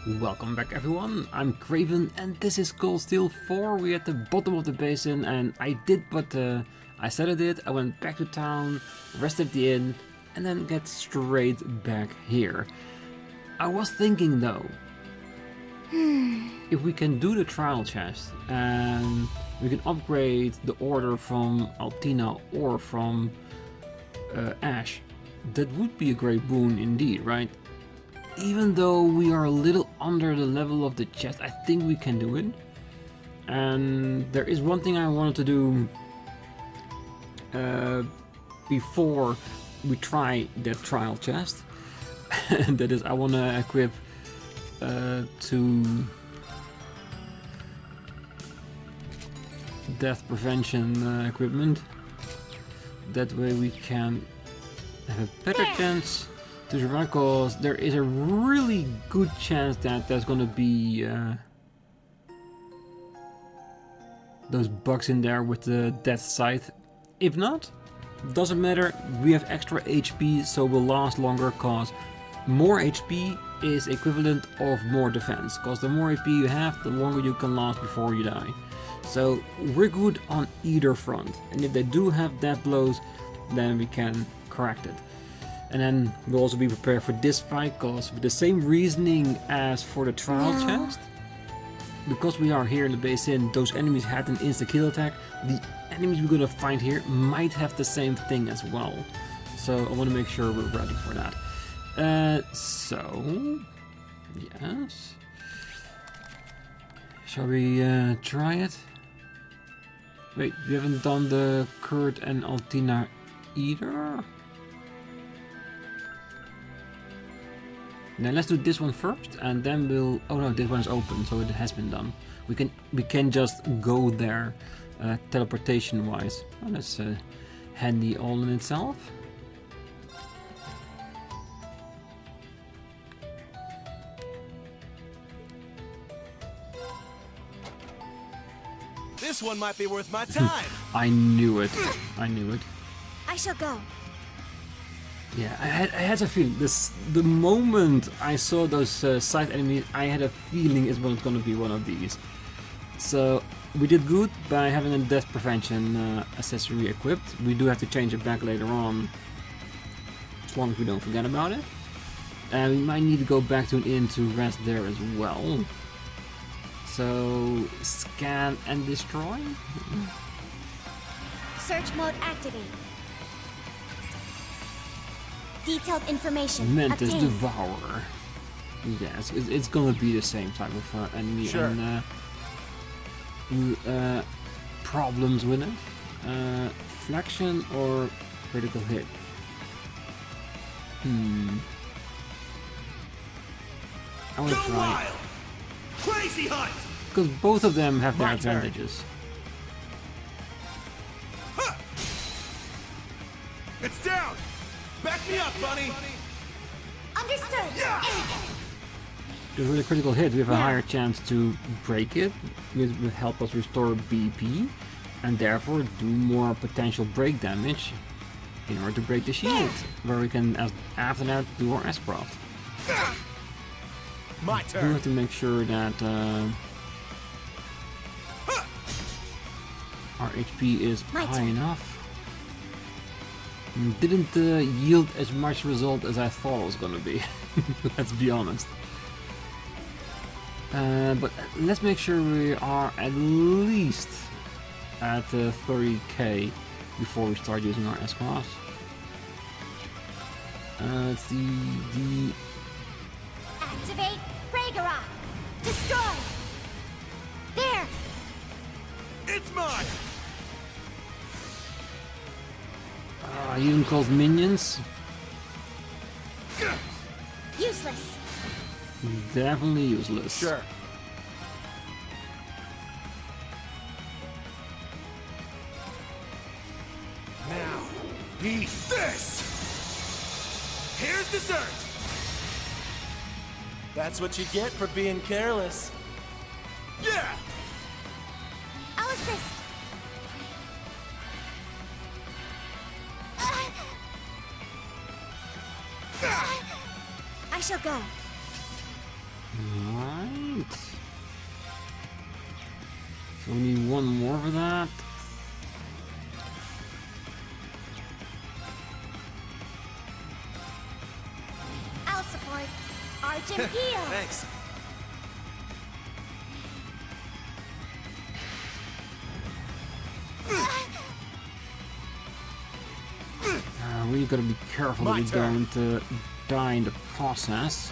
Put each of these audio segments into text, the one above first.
Welcome back everyone, I'm Craven and this is Cold Steel 4. We're at the bottom of the basin and I did what I said I did. I went back to town, rested the inn and then get straight back here. I was thinking though, if we can do the trial chest and we can upgrade the order from Altina or from Ash, that would be a great boon indeed, right? Even though we are a little under the level of the chest, I think we can do it. And there is one thing I wanted to do before we try that trial chest. And that is, I want to equip to death prevention equipment. That way we can have a better chance to survive, because there is a really good chance that there's gonna be those bugs in there with the death scythe. If not, doesn't matter, we have extra HP, so we'll last longer, cause more HP is equivalent of more defense, cause the more HP you have, the longer you can last before you die. So we're good on either front, and if they do have death blows, then we can correct it. And then we'll also be prepared for this fight, because with the same reasoning as for the trial chest, because we are here in the basin, those enemies had an insta-kill attack, the enemies we're gonna find here might have the same thing as well. So I want to make sure we're ready for that. So, yes. Shall we try it? Wait, we haven't done the Kurt and Altina either? Now let's do this one first, and then we'll... Oh no, this one's open, so it has been done. We can just go there, teleportation-wise. Oh, that's handy all in itself. This one might be worth my time. I knew it. I knew it. I shall go. Yeah, I had a feeling. The moment I saw those side enemies, I had a feeling it was going to be one of these. So we did good by having a death prevention accessory equipped. We do have to change it back later on, as long as we don't forget about it. And we might need to go back to an inn to rest there as well. So scan and destroy. Search mode activate. Detailed information Mantis obtained. Devourer. Yes, it's gonna be the same type of enemy. Sure. And problems with it. Flexion or critical hit? I wanna try. Wild. Crazy hunt. Because both of them have their My turn. advantages. Huh. It's down. Back me up, bunny. Understood. Yeah. Because with a critical hit, we have a higher chance to break it, which will help us restore BP, and therefore do more potential break damage in order to break the shield, where we can, after that, do our S-craft. My We turn. have to make sure that our HP is My high turn. enough. Didn't yield as much result as I thought it was gonna be. Let's be honest. But let's make sure we are at least at 30k before we start using our S-class. Let's see, the Activate Ragnarok. Destroy. There. It's mine. even called minions. Useless. Definitely useless. Sure. Now, eat this! Here's dessert! That's what you get for being careless. Yeah! I'll assist. I shall go. So we need one more for that. I'll support. Argent heal. Thanks. We gotta be careful that we don't die in the process.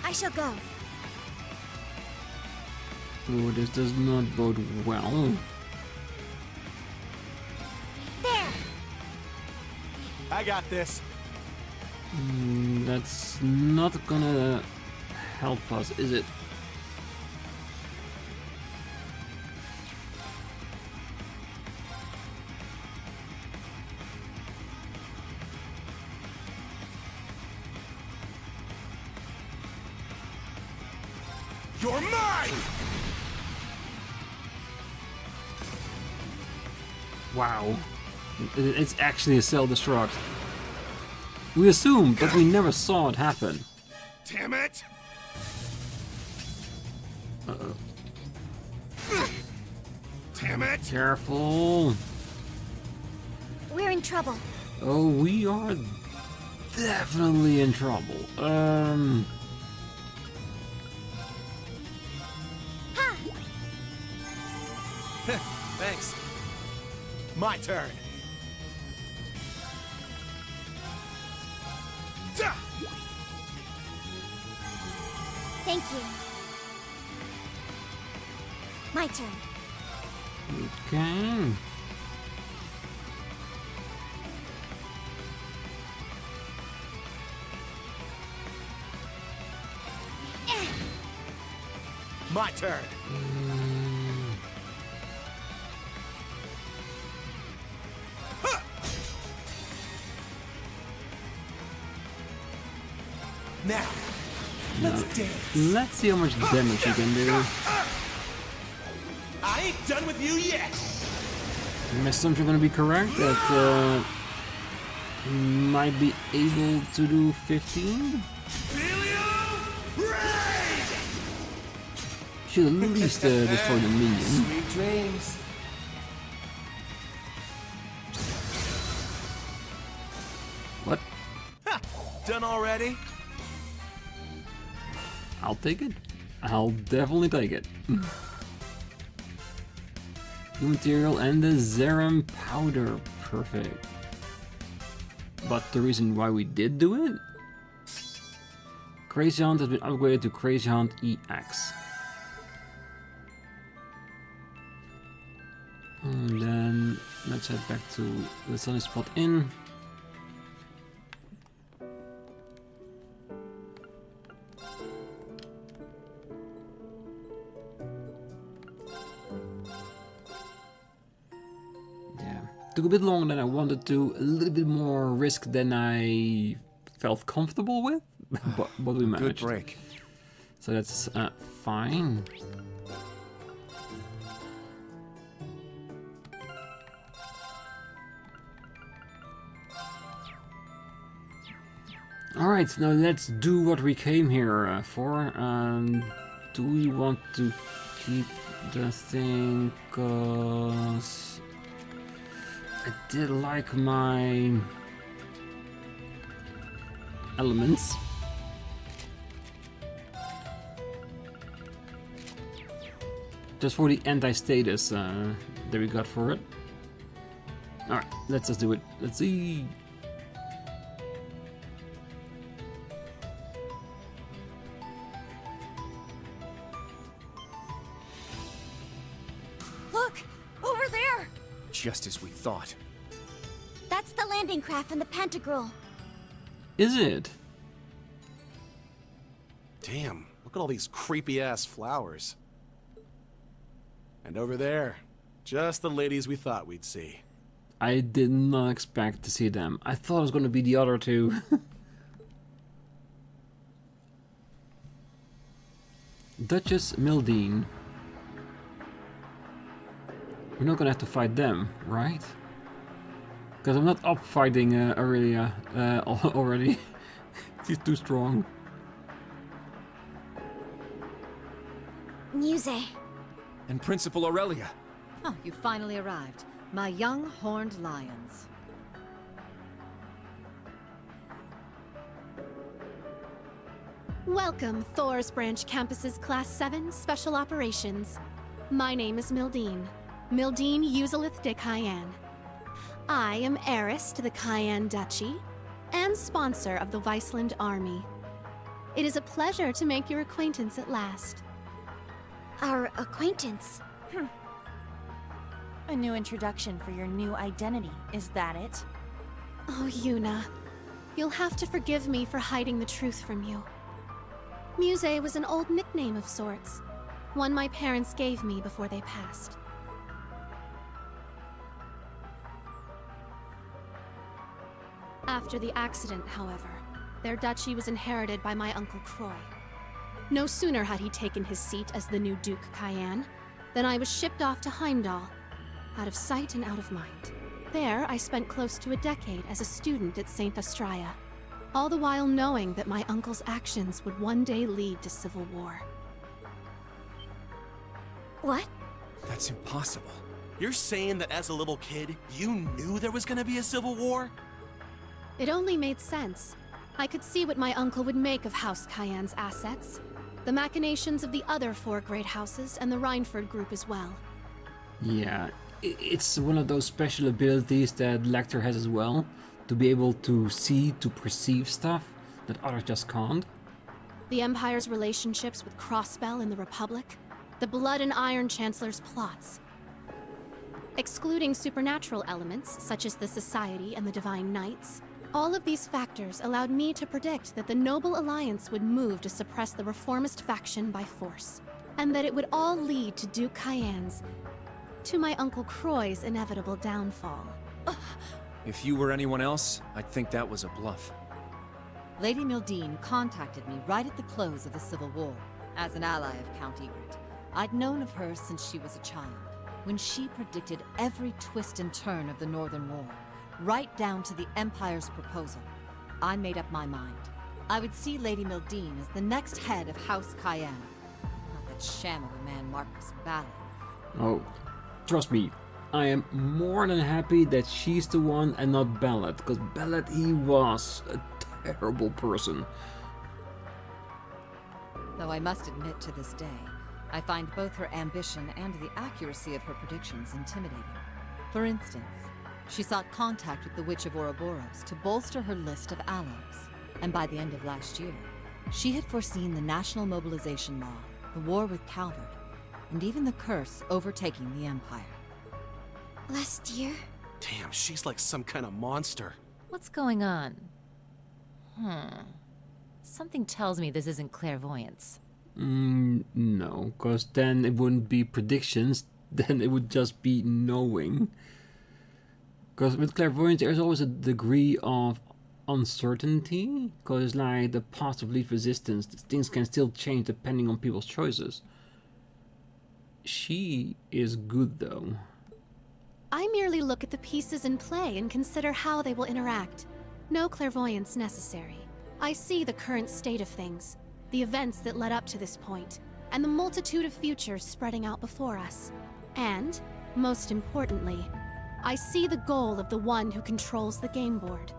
I shall go. Oh, this does not bode well. There. I got this. That's not gonna help us, is it? You're mine! Wow. It's actually a cell destruct. We assumed, but we never saw it happen. Damn it! Uh-oh. Damn it! Careful. We're in trouble. Oh, we are definitely in trouble. Ha! Thanks. My turn. Thank you. My turn. Okay. My turn. Now, let's dance. Let's see how much damage you can do. I ain't done with you yet. My assumption gonna be correct that might be able to do 15. Should at least destroy the minion. Sweet dreams. What? Ha! Done already? I'll take it. I'll definitely take it. New material and the Zerum powder. Perfect. But the reason why we did do it? Crazy Hunt has been upgraded to Crazy Hunt EX. And then let's head back to the Sunny Spot Inn. Yeah, took a bit longer than I wanted to, a little bit more risk than I felt comfortable with, but we managed. Good break. So that's fine. Alright, now let's do what we came here for. Do we want to keep the thing? Cause I did like my elements. Just for the anti-status that we got for it. Alright, let's just do it. Let's see. Look! Over there! Just as we thought. That's the landing craft from the Pantagruel. Is it? Damn, look at all these creepy-ass flowers. And over there, just the ladies we thought we'd see. I did not expect to see them. I thought it was going to be the other two. Duchess Mildine. We're not gonna have to fight them, right? Because I'm not up fighting Aurelia already. She's too strong. Muse. And Principal Aurelia. Oh, you finally arrived. My young horned lions. Welcome, Thor's Branch Campus's Class 7 Special Operations. My name is Mildine. Mildine Uzalith de Cayenne. I am heiress to the Cayenne Duchy and sponsor of the Viceland Army. It is a pleasure to make your acquaintance at last. Our acquaintance. A new introduction for your new identity, is that it? Oh, Yuna. You'll have to forgive me for hiding the truth from you. Muse was an old nickname of sorts. One my parents gave me before they passed. After the accident, however, their duchy was inherited by my Uncle Croy. No sooner had he taken his seat as the new Duke Cayenne, than I was shipped off to Heimdall, out of sight and out of mind. There, I spent close to a decade as a student at St. Astraea, all the while knowing that my uncle's actions would one day lead to civil war. What? That's impossible. You're saying that as a little kid, you knew there was gonna be a civil war? It only made sense. I could see what my uncle would make of House Cayenne's assets, the machinations of the other 4 great houses, and the Reinford group as well. Yeah, it's one of those special abilities that Lecter has as well, to be able to see, to perceive stuff that others just can't. The Empire's relationships with Crossbell and the Republic, the Blood and Iron Chancellor's plots. Excluding supernatural elements, such as the Society and the Divine Knights, all of these factors allowed me to predict that the Noble Alliance would move to suppress the reformist faction by force, and that it would all lead to Duke Cayenne's, to my Uncle Croy's inevitable downfall. If you were anyone else, I'd think that was a bluff. Lady Mildine contacted me right at the close of the Civil War. As an ally of Count Egret, I'd known of her since she was a child, when she predicted every twist and turn of the Northern War, right down to the Empire's proposal. I made up my mind. I would see Lady Mildine as the next head of House Cayenne. Not that sham of a man Marcus Ballard. Oh, trust me, I am more than happy that she's the one and not Ballard, because Ballard, he was a terrible person. Though I must admit to this day, I find both her ambition and the accuracy of her predictions intimidating. For instance, she sought contact with the Witch of Ouroboros to bolster her list of allies. And by the end of last year, she had foreseen the national mobilization law, the war with Calvard, and even the curse overtaking the Empire. Last year? Damn, she's like some kind of monster. What's going on? Something tells me this isn't clairvoyance. No, because then it wouldn't be predictions, then it would just be knowing. Because with clairvoyance, there's always a degree of uncertainty, because like the path of least resistance, things can still change depending on people's choices. She is good though. I merely look at the pieces in play and consider how they will interact. No clairvoyance necessary. I see the current state of things, the events that led up to this point, and the multitude of futures spreading out before us. And, most importantly, I see the goal of the one who controls the game board.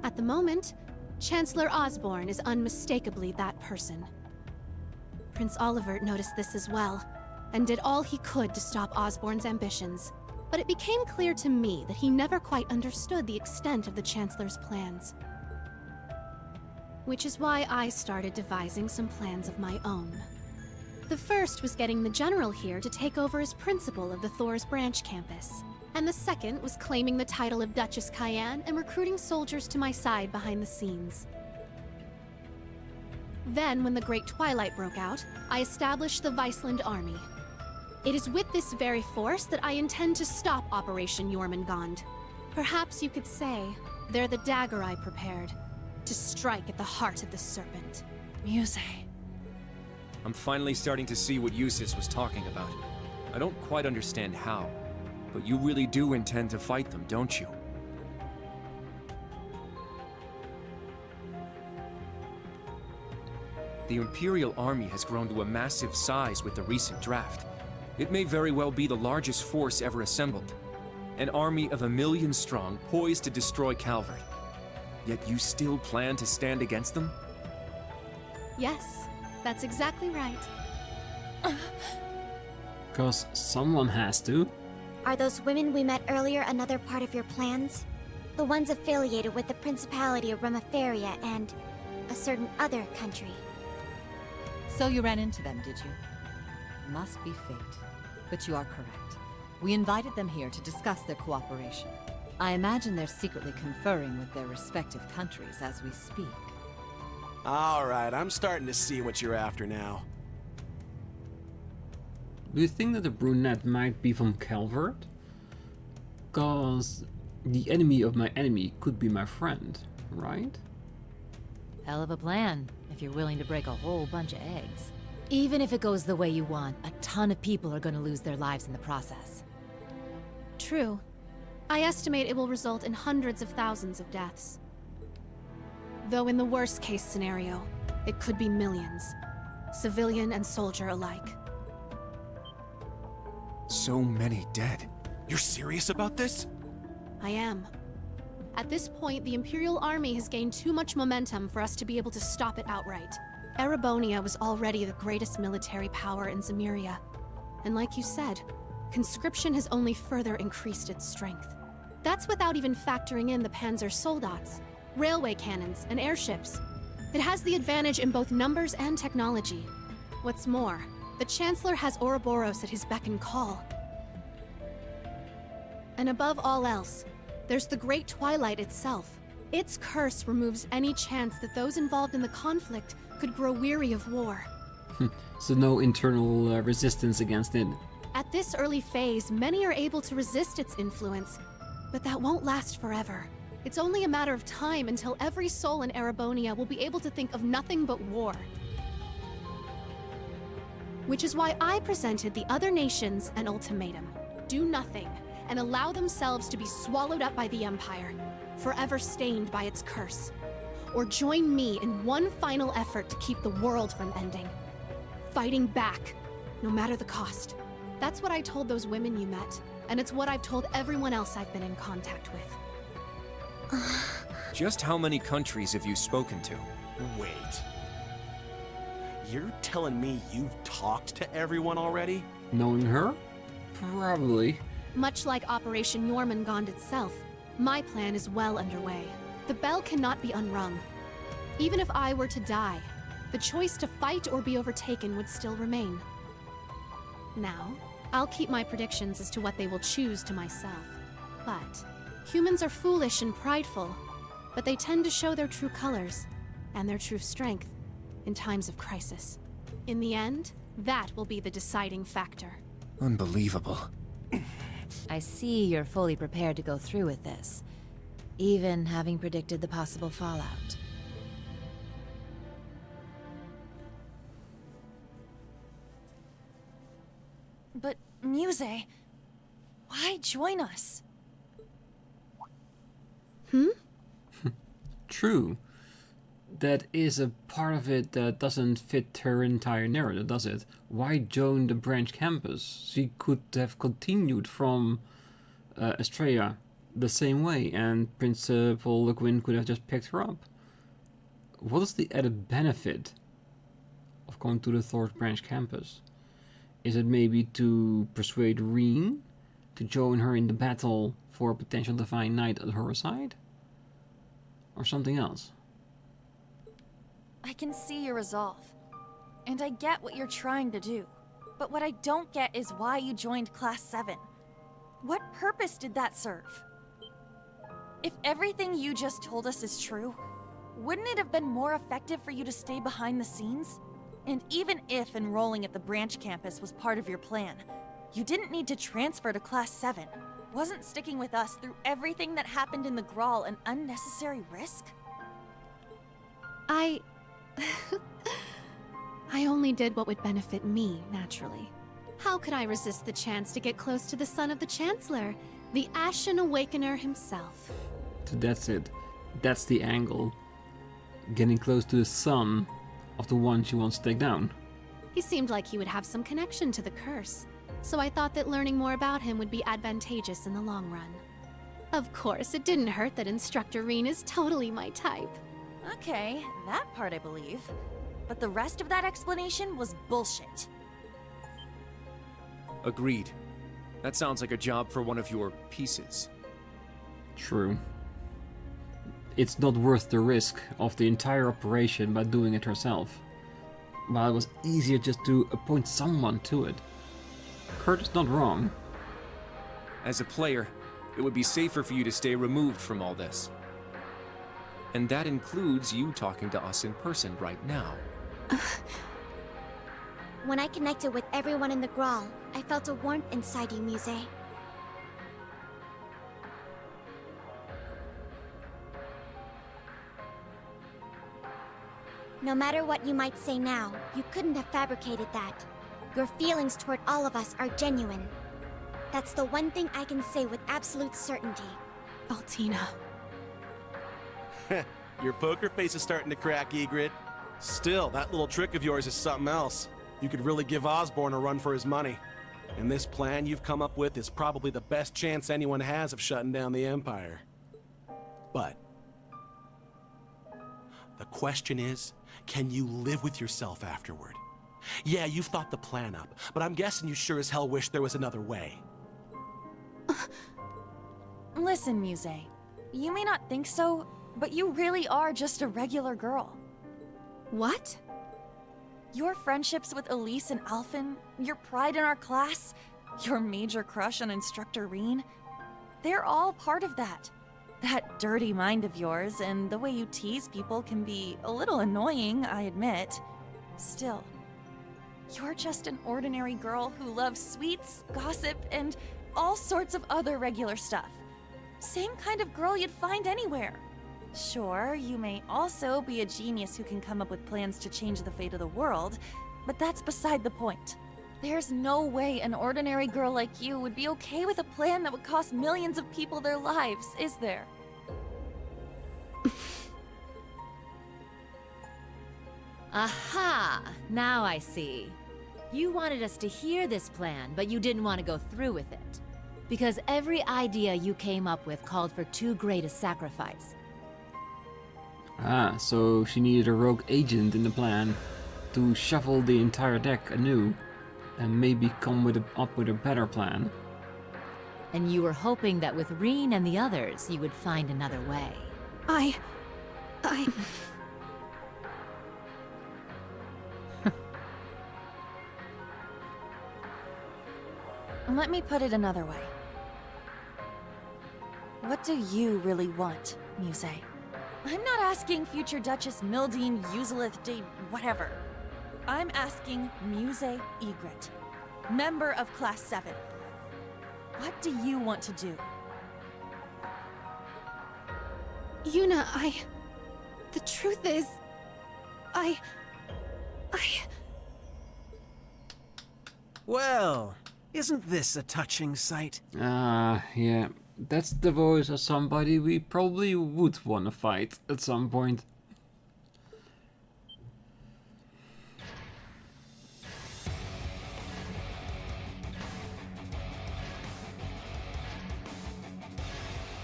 At the moment, Chancellor Osborne is unmistakably that person. Prince Olivert noticed this as well, and did all he could to stop Osborne's ambitions. But it became clear to me that he never quite understood the extent of the Chancellor's plans. Which is why I started devising some plans of my own. The first was getting the General here to take over as principal of the Thor's Branch campus. And the second was claiming the title of Duchess Cayenne and recruiting soldiers to my side behind the scenes. Then, when the Great Twilight broke out, I established the Viceland Army. It is with this very force that I intend to stop Operation Jormungand. Perhaps you could say, they're the dagger I prepared, to strike at the heart of the serpent. Muse. I'm finally starting to see what Eustace was talking about. I don't quite understand how, but you really do intend to fight them, don't you? The Imperial Army has grown to a massive size with the recent draft. It may very well be the largest force ever assembled. An army of 1 million strong, poised to destroy Calvert. Yet you still plan to stand against them? Yes, that's exactly right. Because someone has to. Are those women we met earlier another part of your plans? The ones affiliated with the Principality of Remiferia and a certain other country. So you ran into them, did you? Must be fate. But you are correct. We invited them here to discuss their cooperation. I imagine they're secretly conferring with their respective countries as we speak. Alright, I'm starting to see what you're after now. Do you think that the brunette might be from Calvert? Cause the enemy of my enemy could be my friend, right? Hell of a plan, if you're willing to break a whole bunch of eggs. Even if it goes the way you want, a ton of people are going to lose their lives in the process. True. I estimate it will result in hundreds of thousands of deaths. Though in the worst case scenario, it could be millions. Civilian and soldier alike. So many dead. You're serious about this? I am. At this point, the Imperial Army has gained too much momentum for us to be able to stop it outright. Erebonia was already the greatest military power in Zemuria. And like you said, conscription has only further increased its strength. That's without even factoring in the Panzer Soldats, railway cannons, and airships. It has the advantage in both numbers and technology. What's more, the Chancellor has Ouroboros at his beck and call. And above all else, there's the Great Twilight itself. Its curse removes any chance that those involved in the conflict could grow weary of war. So no internal resistance against it. At this early phase, many are able to resist its influence, but that won't last forever. It's only a matter of time until every soul in Erebonia will be able to think of nothing but war. Which is why I presented the other nations an ultimatum. Do nothing, and allow themselves to be swallowed up by the Empire, forever stained by its curse. Or join me in one final effort to keep the world from ending. Fighting back, no matter the cost. That's what I told those women you met, and it's what I've told everyone else I've been in contact with. Just how many countries have you spoken to? Wait. You're telling me you've talked to everyone already? Knowing her? Probably. Much like Operation Jormungand itself, my plan is well underway. The bell cannot be unrung. Even if I were to die, the choice to fight or be overtaken would still remain. Now, I'll keep my predictions as to what they will choose to myself. But humans are foolish and prideful, but they tend to show their true colors and their true strength in times of crisis. In the end, that will be the deciding factor. Unbelievable. I see you're fully prepared to go through with this, even having predicted the possible fallout. But, Muse, why join us? True. That is a part of it that doesn't fit her entire narrative, does it? Why join the branch campus? She could have continued from Estrella the same way, and Principal Le Guin could have just picked her up. What is the added benefit of going to the Thor's branch campus? Is it maybe to persuade Rean to join her in the battle for a potential Divine Knight at her side? Or something else? I can see your resolve, and I get what you're trying to do. But what I don't get is why you joined Class VII. What purpose did that serve? If everything you just told us is true, wouldn't it have been more effective for you to stay behind the scenes? And even if enrolling at the branch campus was part of your plan, you didn't need to transfer to Class VII. Wasn't sticking with us through everything that happened in the Grawl an unnecessary risk? I only did what would benefit me, naturally. How could I resist the chance to get close to the son of the Chancellor, the Ashen Awakener himself? So that's it. That's the angle. Getting close to the son of the one she wants to take down. He seemed like he would have some connection to the curse, so I thought that learning more about him would be advantageous in the long run. Of course, it didn't hurt that Instructor Rean is totally my type. Okay, that part I believe. But the rest of that explanation was bullshit. Agreed. That sounds like a job for one of your pieces. True. It's not worth the risk of the entire operation by doing it herself. While it was easier just to appoint someone to it. Kurt is not wrong. As a player, it would be safer for you to stay removed from all this. And that includes you talking to us in person right now. When I connected with everyone in the Grawl, I felt a warmth inside you, Muse. No matter what you might say now, you couldn't have fabricated that. Your feelings toward all of us are genuine. That's the one thing I can say with absolute certainty. Altina. Your poker face is starting to crack, Egret. Still, that little trick of yours is something else. You could really give Osborne a run for his money. And this plan you've come up with is probably the best chance anyone has of shutting down the Empire. But the question is, can you live with yourself afterward? Yeah, you've thought the plan up, but I'm guessing you sure as hell wish there was another way. Listen, Muse. You may not think so, but you really are just a regular girl. What? Your friendships with Elise and Alphen, your pride in our class, your major crush on Instructor Rean, they're all part of that. That dirty mind of yours, and the way you tease people can be a little annoying, I admit. Still, you're just an ordinary girl who loves sweets, gossip, and all sorts of other regular stuff. Same kind of girl you'd find anywhere. Sure, you may also be a genius who can come up with plans to change the fate of the world, but that's beside the point. There's no way an ordinary girl like you would be okay with a plan that would cost millions of people their lives, is there? Aha! Now I see. You wanted us to hear this plan, but you didn't want to go through with it. Because every idea you came up with called for too great a sacrifice. Ah, so she needed a rogue agent in the plan to shuffle the entire deck anew and maybe come up with a better plan. And you were hoping that with Rean and the others, you would find another way. I... Let me put it another way. What do you really want, Muse? I'm not asking future Duchess Mildine, Osgiliath, whatever. I'm asking Muse Egret, member of Class 7. What do you want to do? Yuna, the truth is... Well, isn't this a touching sight? Ah, yeah. That's the voice of somebody we probably would want to fight at some point.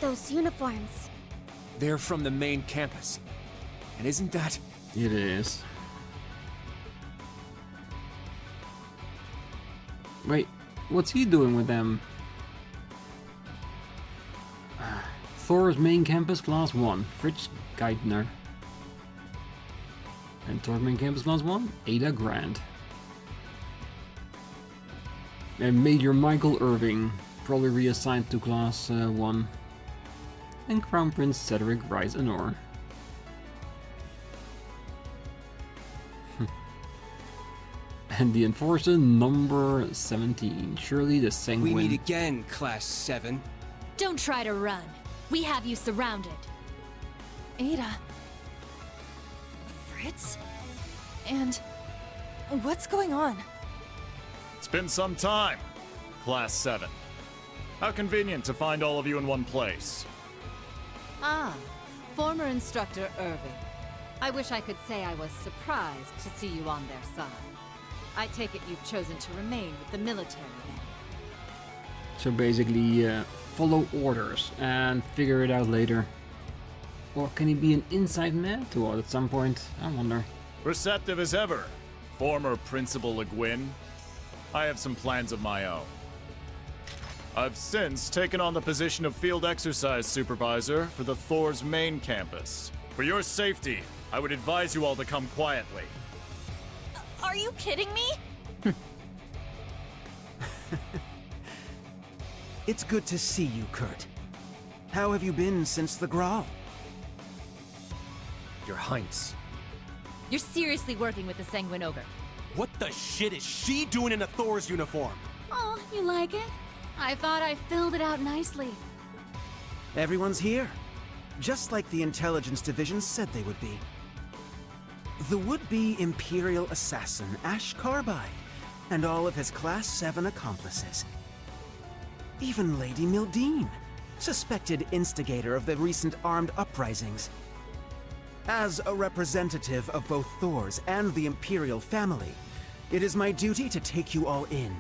Those uniforms. They're from the main campus. And isn't that... It is. Wait, what's he doing with them? Thor's main campus, Class 1, Fritz Geithner. And Thor's main campus, Class 1, Ada Grant. And Major Michael Irving, probably reassigned to Class 1. And Crown Prince Cedric Rice Anor. And the Enforcer number 17, Shirley the Sanguine. We meet again, Class 7. Don't try to run. We have you surrounded. Ada. secrets? And what's going on? It's been some time, Class 7. How convenient to find all of you in one place. Ah, former instructor Irving. I wish I could say I was surprised to see you on their side. I take it you've chosen to remain with the military then. So basically, follow orders and figure it out later. Or can he be an inside man to us at some point? I wonder. Receptive as ever, former Principal Le Guin. I have some plans of my own. I've since taken on the position of Field Exercise Supervisor for the Thor's main campus. For your safety, I would advise you all to come quietly. Are you kidding me? It's good to see you, Kurt. How have you been since the Graal? Your Highness. You're seriously working with the Sanguine Ogre. What the shit is she doing in a Thor's uniform? Oh, you like it? I thought I filled it out nicely. Everyone's here. Just like the Intelligence Division said they would be. The would-be Imperial assassin, Ash Carbide, and all of his Class 7 accomplices. Even Lady Mildine, suspected instigator of the recent armed uprisings. As a representative of both Thor's and the Imperial family, it is my duty to take you all in.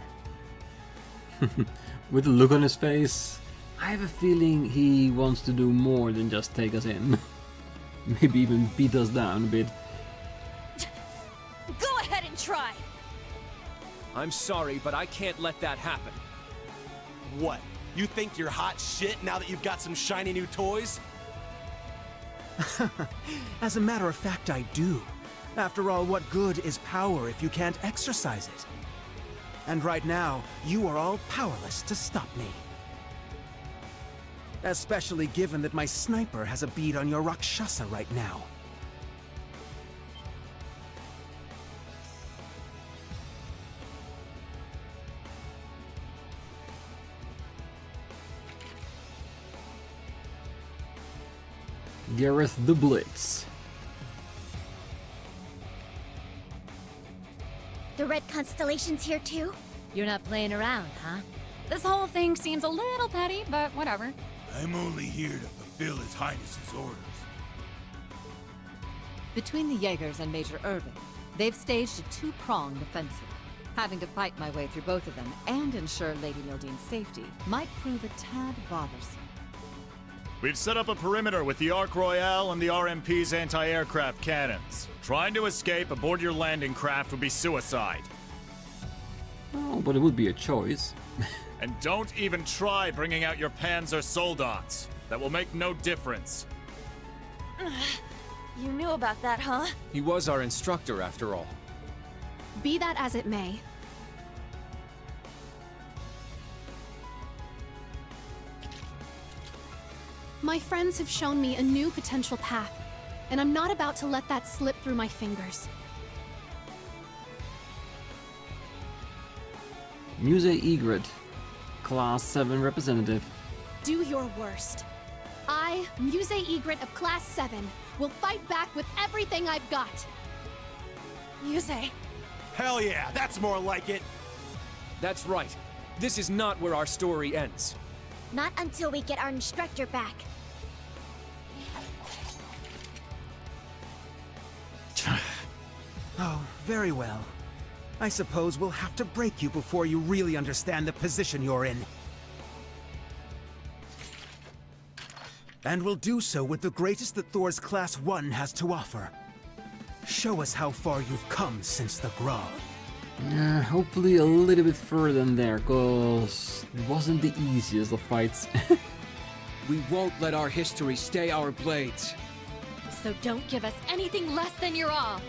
With the look on his face, I have a feeling he wants to do more than just take us in. Maybe even beat us down a bit. Go ahead and try! I'm sorry, but I can't let that happen. What? You think you're hot shit now that you've got some shiny new toys? As a matter of fact, I do. After all, what good is power if you can't exercise it? And right now, you are all powerless to stop me. Especially given that my sniper has a bead on your Rakshasa right now. Gareth the Blitz. The red constellation's here too? You're not playing around, huh? This whole thing seems a little petty, but whatever. I'm only here to fulfill His Highness's orders. Between the Jaegers and Major Irving, they've staged a two-pronged offensive. Having to fight my way through both of them and ensure Lady Mildine's safety might prove a tad bothersome. We've set up a perimeter with the Ark Royale and the RMP's anti-aircraft cannons. Trying to escape aboard your landing craft would be suicide. Oh, but it would be a choice. And don't even try bringing out your Panzer Soldats. That will make no difference. You knew about that, huh? He was our instructor, after all. Be that as it may. My friends have shown me a new potential path, and I'm not about to let that slip through my fingers. Muse Egret, Class 7 representative. Do your worst. I, Muse Egret of Class 7, will fight back with everything I've got. Muse. Hell yeah, that's more like it. That's right. This is not where our story ends. Not until we get our instructor back. Oh, very well. I suppose we'll have to break you before you really understand the position you're in. And we'll do so with the greatest that Thor's Class 1 has to offer. Show us how far you've come since the Graal. Hopefully a little bit further than there, cause it wasn't the easiest of fights. We won't let our history stay our blades. So don't give us anything less than your all.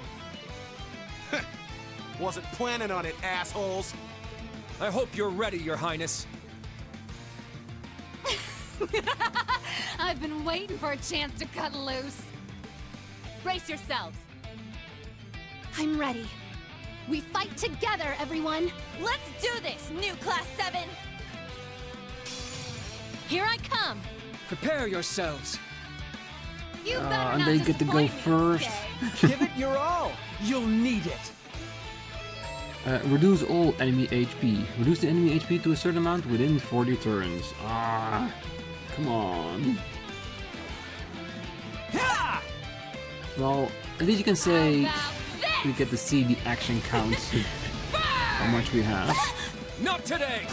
Wasn't planning on it, assholes. I hope you're ready, Your Highness. I've been waiting for a chance to cut loose. Brace yourselves. I'm ready. We fight together, everyone! Let's do this, new Class 7! Here I come! Prepare yourselves. And they get to go first. Give it your all. You'll need it. Reduce all enemy HP. Reduce the enemy HP to a certain amount within 40 turns. Ah, come on. Well, at least you can say we get to see the action counts. How much we have. Not today!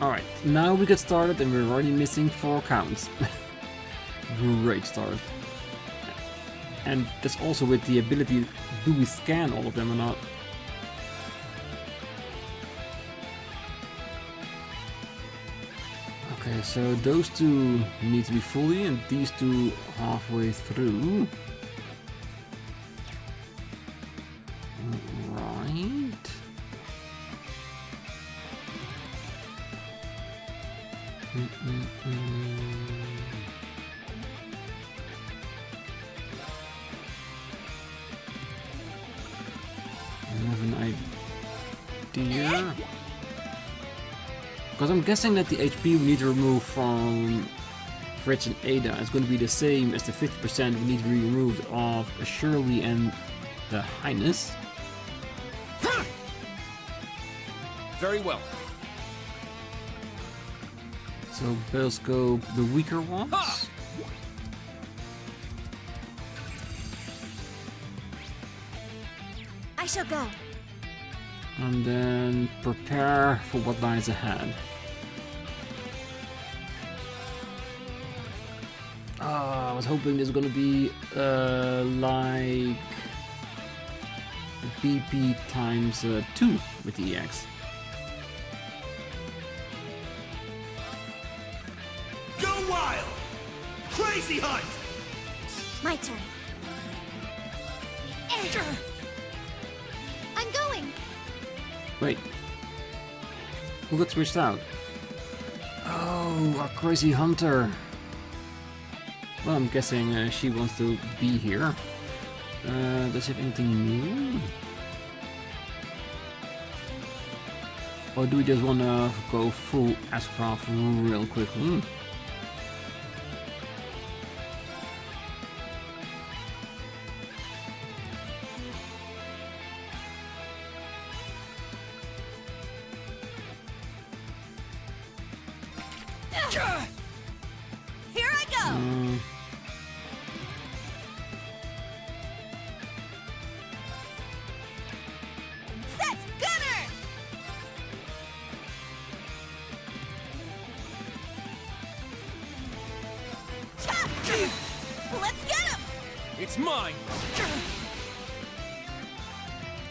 Alright, now we get started and we're already missing 4 counts. Great start. And that's also with the ability, do we scan all of them or not? Okay, so those 2 need to be fully and these 2 halfway through. Right. I have an idea. Because I'm guessing that the HP we need to remove from Fritz and Ada is going to be the same as the 50% we need to be removed of Shirley and the Highness. Very well. So let's go the weaker ones. I shall go. And then prepare for what lies ahead. I was hoping there's gonna be like BP times 2 with the EX. Go wild! Crazy hunt! My turn. I'm going. Wait. Who got switched out? Oh, our crazy hunter. Well, I'm guessing she wants to be here. Does she have anything new? Or do we just want to go full Ashcraft real quickly? Here I go! Set gunner! Let's get him! It's mine!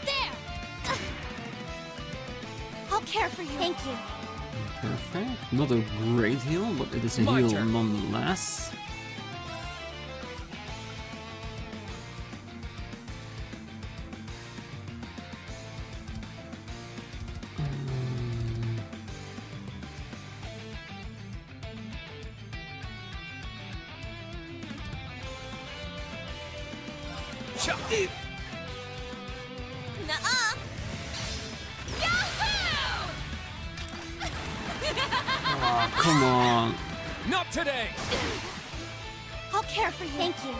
There! I'll care for you. Thank you. Perfect. Not a great heal, but it is a My heal turn. nonetheless. Nuh-uh! Yahoo! Oh, come on. Not today! I'll care for you. Thank you.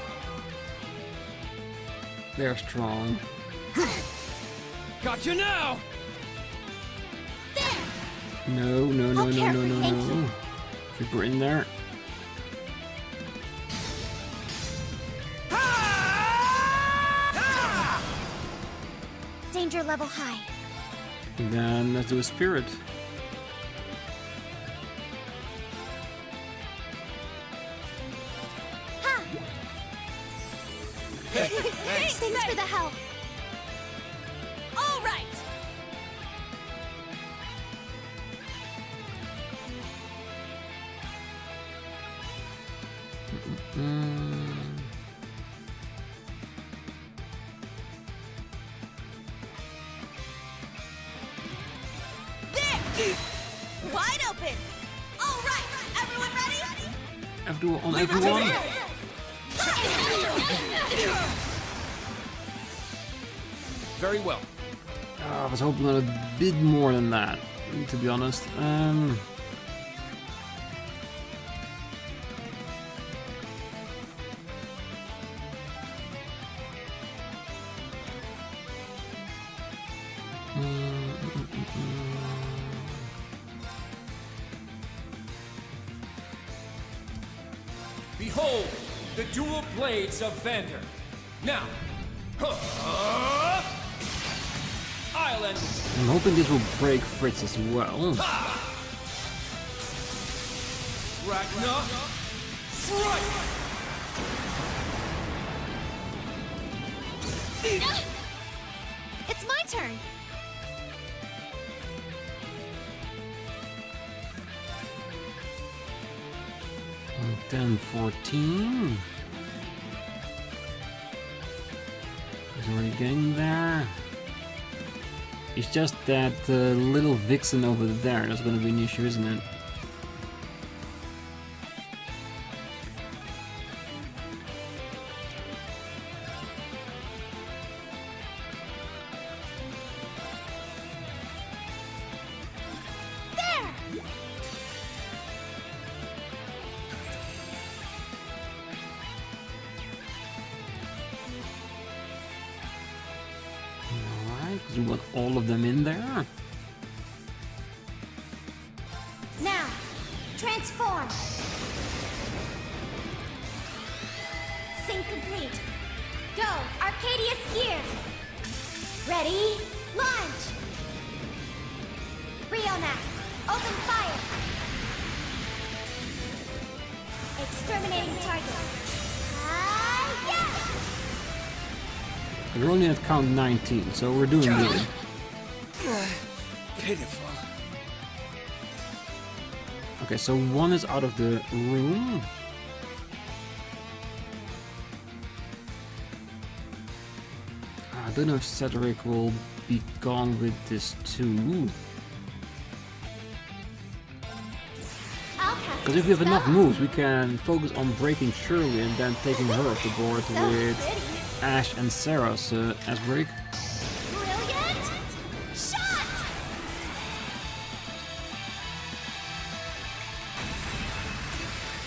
They're strong. Got you now! There! No, no, no, I'll no, care no, for no, you. Thank no. you. Keep her in there. Danger level high. And then let's do a spirit. Ha! Thanks for the help. All right! There! Wide open! All right! Everyone ready? Everyone on everyone. Very well. I was hoping on a bit more than that, to be honest. Behold, the dual blades of Vander. Now, I'll end it. I'm hoping this will break Fritz as well. Ragnar, strike! It's my turn. And 10, 14. He's already getting there. It's just that little vixen over there that's going to be an issue, isn't it? Because we want all of them in there. Now, transform. Sync complete. Go, Arcadius gear. Ready, launch. Rionac, open fire. Exterminating target. Yeah! We're only at count 19, so we're doing good. Pitiful. Okay, so one is out of the room. I don't know if Cedric will be gone with this too. Because if we have enough moves, we can focus on breaking Shirley and then taking her off the board with Ash and Sarah's S-break. Brilliant shot!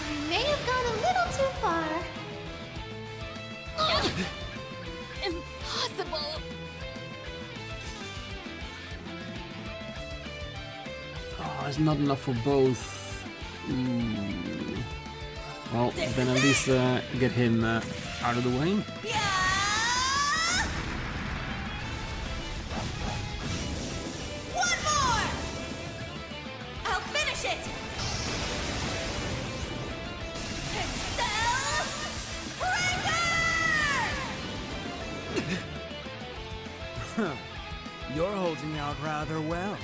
I may have gone a little too far. Impossible! Oh, it's not enough for both. Ooh. Well, then at least get him out of the way. One more! I'll finish it! Excel Breaker! You're holding out rather well.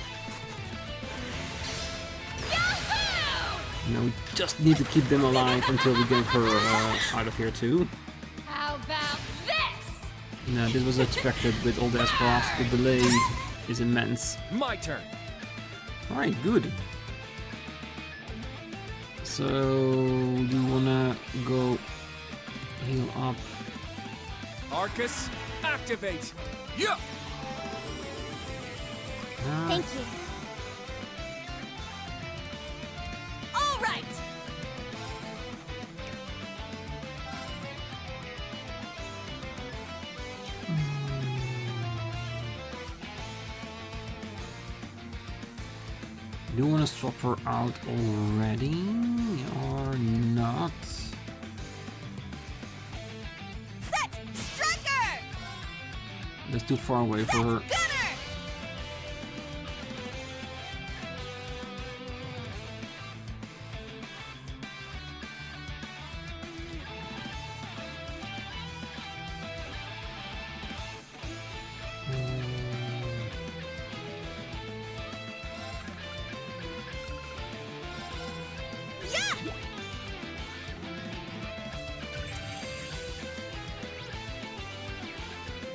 No, we just need to keep them alive until we get her out of here too. How about this? No, this was expected with all the S-Class. The delay is immense. My turn. Alright, good. So, you wanna go heal up? Arcus, activate. Yeah. Thank you. All right. Do you want to swap her out already or not? Set striker. That's too far away for her. Gunner.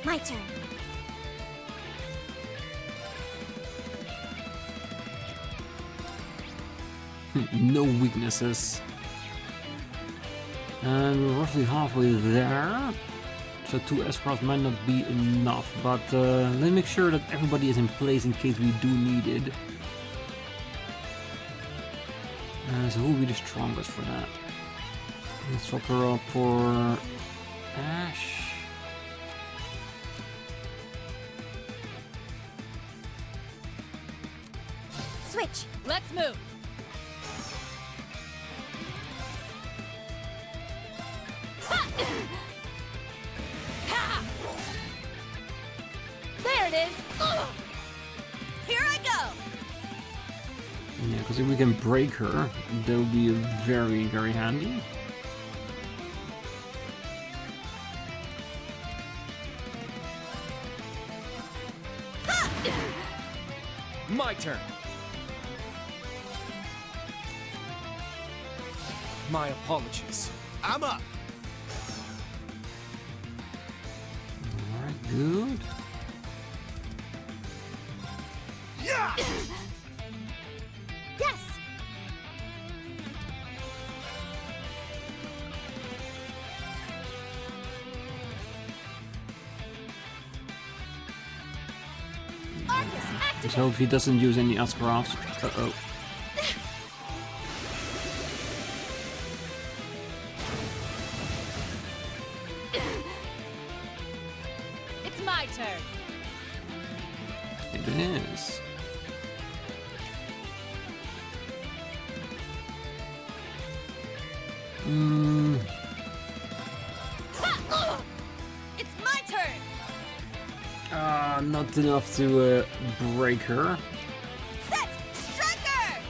My turn. No weaknesses. And we're roughly halfway there. So 2 S-Class might not be enough, but let's make sure that everybody is in place in case we do need it. So who will be the strongest for that? Let's swap her up for Ash. Switch. Let's move. There it is! Here I go! Yeah, because if we can break her, that would be very, very handy. My turn. My apologies. I'm up. Alright, good. Yeah! Yes! Arcus, activate! Let's hope he doesn't use any Askarafs. Uh-oh. It's my turn. It is. It's my turn! Not enough to break her. Set! Striker!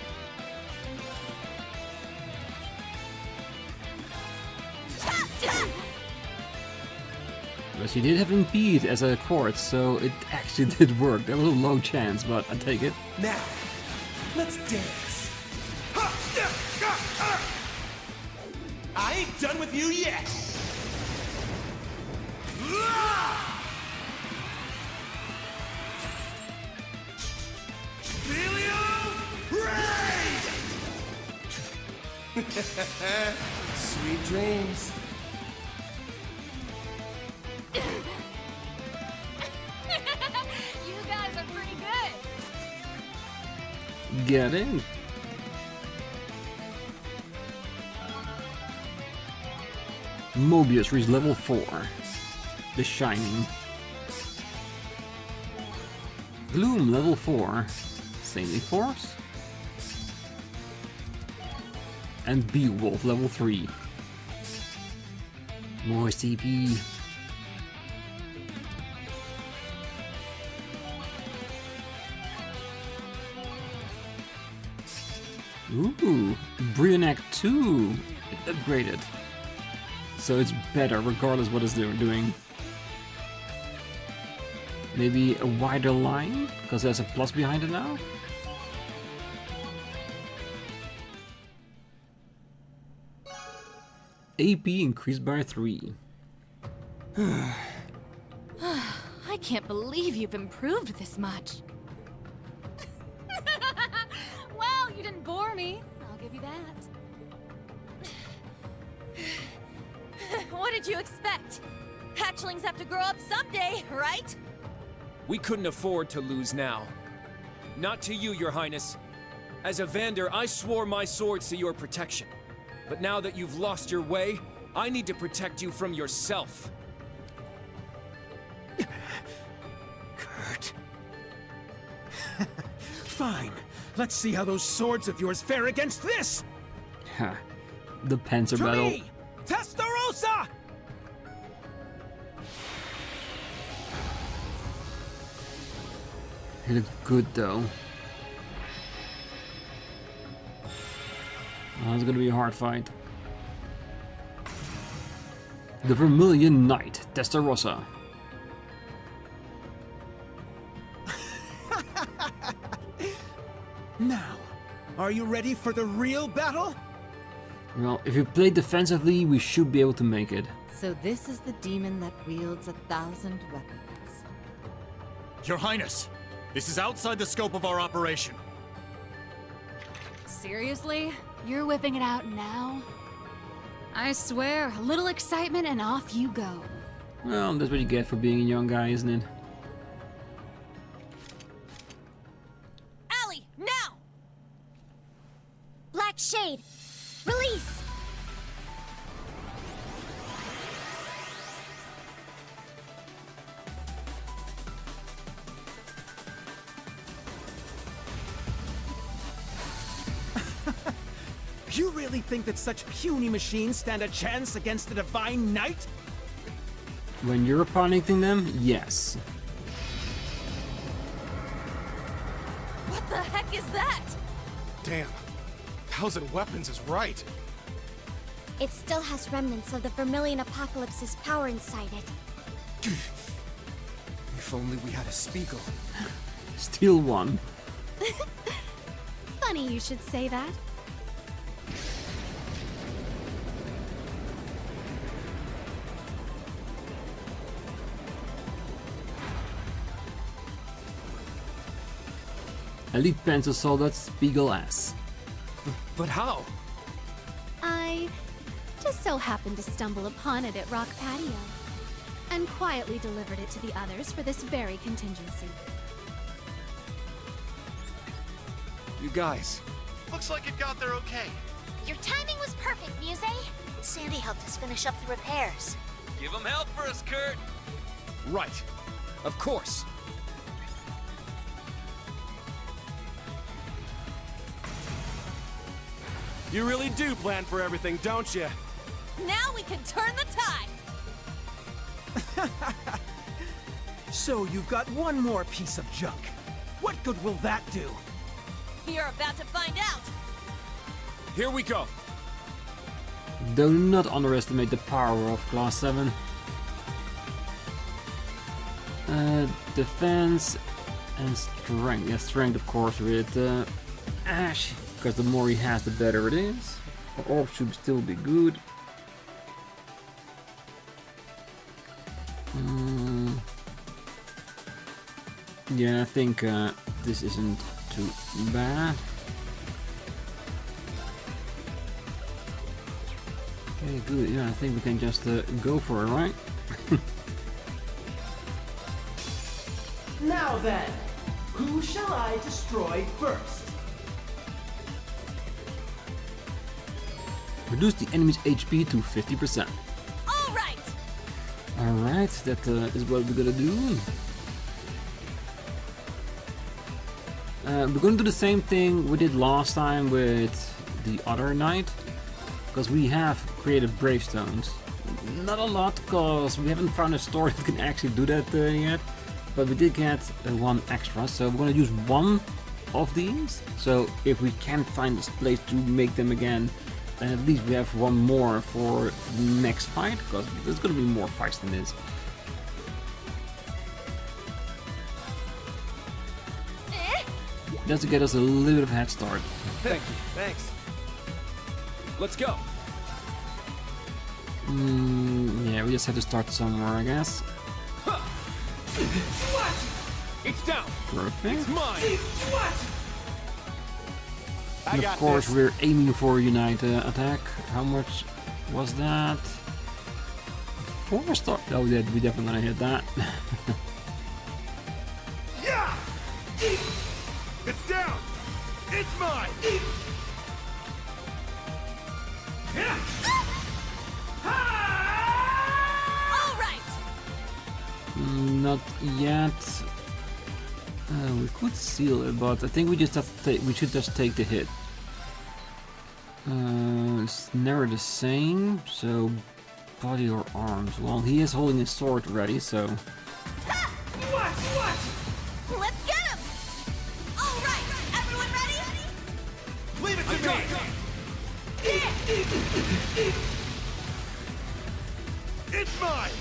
But she did have impede as a court, so it actually did work. That was a low chance, but I take it. Now, let's dance. I ain't done with you yet. Sweet dreams. You guys are pretty good! Get in. Mobius reached level 4. The Shining. Gloom level 4. Saintly Force. And Beowulf level 3. More CP. Ooh, Brionac 2 upgraded. So it's better regardless what it's doing. Maybe a wider line, because there's a plus behind it now? AP increased by 3. I can't believe you've improved this much. Well, you didn't bore me. I'll give you that. What did you expect? Hatchlings have to grow up someday, right? We couldn't afford to lose now. Not to you, Your Highness. As a Vander, I swore my swords to your protection. But now that you've lost your way, I need to protect you from yourself. Kurt. Fine. Let's see how those swords of yours fare against this! Ha. The Panzer To battle. me! Testarossa! He looked good though. Oh, it's gonna be a hard fight. The Vermilion Knight, Testarossa. Now, are you ready for the real battle? Well, if we play defensively, we should be able to make it. So this is the demon that wields 1,000 weapons. Your Highness, this is outside the scope of our operation. Seriously? You're whipping it out now? I swear, a little excitement and off you go. Well, that's what you get for being a young guy, isn't it? Allie, now! Black Shade, release! You really think that such puny machines stand a chance against a divine knight? When you're piloting them, yes. What the heck is that? Damn. Thousand Weapons is right. It still has remnants of the Vermilion Apocalypse's power inside it. If only we had a Spiegel. Steal one. Funny you should say that. Elite pencil soldat Spiegel S. But how? I just so happened to stumble upon it at Rock Patio, and quietly delivered it to the others for this very contingency. You guys. Looks like it got there okay. Your timing was perfect, Muse. Sandy helped us finish up the repairs. Give him help for us, Kurt. Right. Of course. You really do plan for everything, don't you? Now we can turn the tide! So you've got one more piece of junk. What good will that do? You're about to find out! Here we go. Do not underestimate the power of Class VII. Defense and strength. Yeah, strength of course with Ash, because the more he has the better it is. Orb should still be good. Yeah, I think this isn't too bad. Okay, good. Yeah, I think we can just go for it, right? Now then, who shall I destroy first? Reduce the enemy's HP to 50%. Alright! Alright, that is what we're gonna do. We're gonna do the same thing we did last time with the other knight, because we have created gravestones. Not a lot, because we haven't found a store that can actually do that yet, but we did get one extra, so we're gonna use one of these. So if we can't find this place to make them again, then at least we have one more for the next fight, because there's gonna be more fights than this. Just to get us a little bit of a head start. Thank you. Thanks. Let's go. Yeah, we just had to start somewhere, I guess. What? It's down. Perfect. It's mine. What? And of course, we're aiming for a Unite attack. How much was that? 4 star. Oh, yeah, we definitely gonna hit that. Yeah! It's down! It's mine! Alright! Not yet. We could seal it, but I think we just have to take. We should just take the hit. It's never the same. So, body or arms. Well, he is holding his sword ready, so. What? Let's get him! Alright! Everyone ready? Leave it to me! It's mine!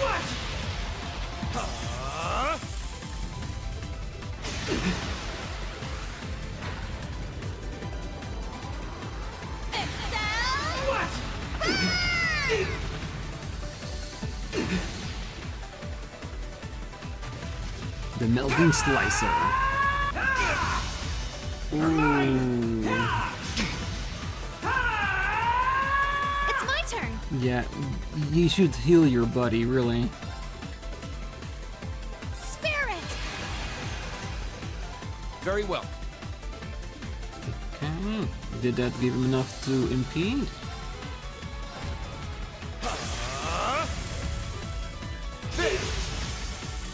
What? What? The melting slicer. Ooh. It's my turn! Yeah, you should heal your buddy, really. Spirit! Very well. Okay. Did that give him enough to impede?